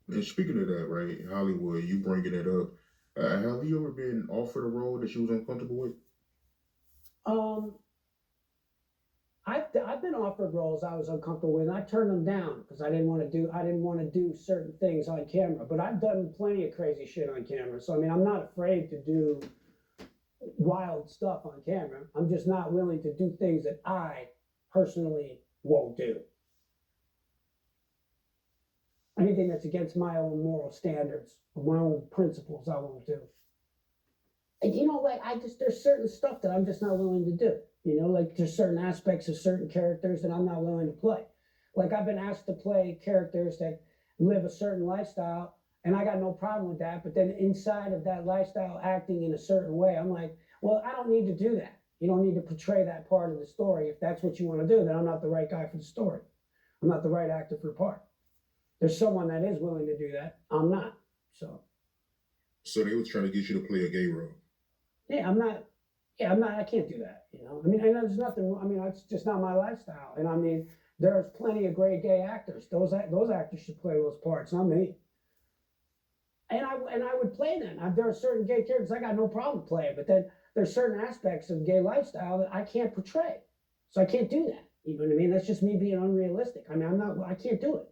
And speaking of that, right, Hollywood, you bringing it up. Have you ever been offered a role that you was uncomfortable with? Um, I've been offered roles I was uncomfortable with, and I turned them down because I didn't want to do certain things on camera. But I've done plenty of crazy shit on camera, so I mean, I'm not afraid to do wild stuff on camera. I'm just not willing to do things that I personally won't do. Anything that's against my own moral standards or my own principles, I won't do. And like there's certain stuff that I'm just not willing to do. Like there's certain aspects of certain characters that I'm not willing to play. Like I've been asked to play characters that live a certain lifestyle, and I got no problem with that. But then inside of that lifestyle, acting in a certain way, I'm like, well, I don't need to do that. You don't need to portray that part of the story. If that's what you want to do, then I'm not the right guy for the story. I'm not the right actor for the part. There's someone that is willing to do that. I'm not. So So they was trying to get you to play a gay role. yeah, I'm not. Yeah, I'm not. I can't do that. I mean, and there's nothing. I mean, it's just not my lifestyle. And I mean, there's plenty of great gay actors. Those actors should play those parts, not me. And I would play them. There are certain gay characters I got no problem playing, but then there's certain aspects of gay lifestyle that I can't portray, so I can't do that. You know what I mean? That's just me being unrealistic. I mean, I'm not. I can't do it.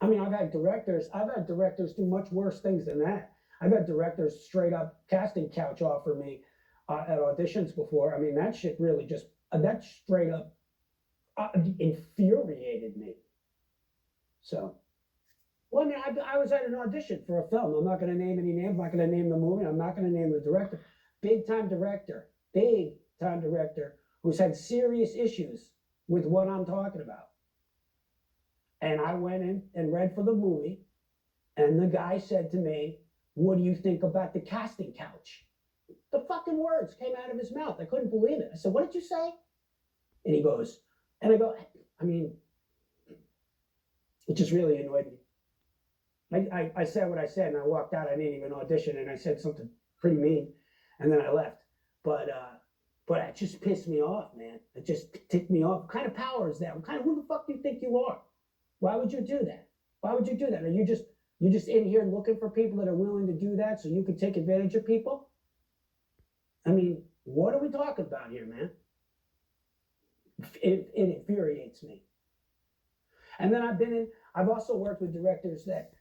I mean, I've had directors do much worse things than that. I've had directors straight up casting couch offer me at auditions before. I mean, that shit really just, that straight up infuriated me. So, well, I mean, I was at an audition for a film. I'm not going to name any names. I'm not going to name the movie. I'm not going to name the director. Big time director who's had serious issues with what I'm talking about. And I went in and read for the movie, and the guy said to me, "What do you think about the casting couch?" The fucking words came out of his mouth. I couldn't believe it. I said, "What did you say?" And he goes, and I go, I mean, it just really annoyed me. I said what I said, and I walked out. I didn't even audition, and I said something pretty mean, and then I left. But it just pissed me off, man. It just ticked me off. What kind of power is that? What kind of who the fuck do you think you are? Why would you do that? Why would you do that? Are you just in here looking for people that are willing to do that so you can take advantage of people? I mean, what are we talking about here, man? It infuriates me. And then I've also worked with directors that,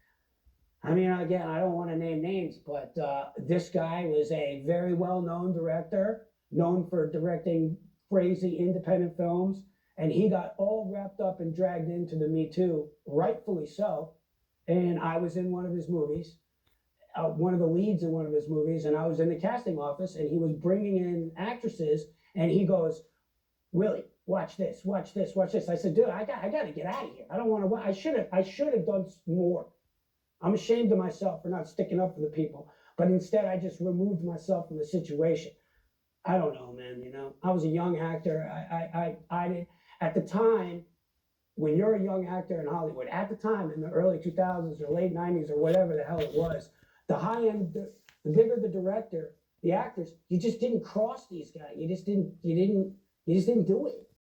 I mean, again, I don't want to name names, but this guy was a very well-known director, known for directing crazy independent films. And he got all wrapped up and dragged into the Me Too, rightfully so. And I was in one of his movies, one of the leads in one of his movies, and I was in the casting office, and he was bringing in actresses, and he goes, "Willie, watch this, watch this, watch this." I said, "Dude, I got to get out of here. I don't want to. I should have done more. I'm ashamed of myself for not sticking up for the people, but instead I just removed myself from the situation." I don't know, man. I was a young actor. I did at the time, when you're a young actor in Hollywood, at the time in the early 2000s or late 90s or whatever the hell it was, the high end, the bigger the director, the actors, you just didn't cross these guys. You just didn't do it.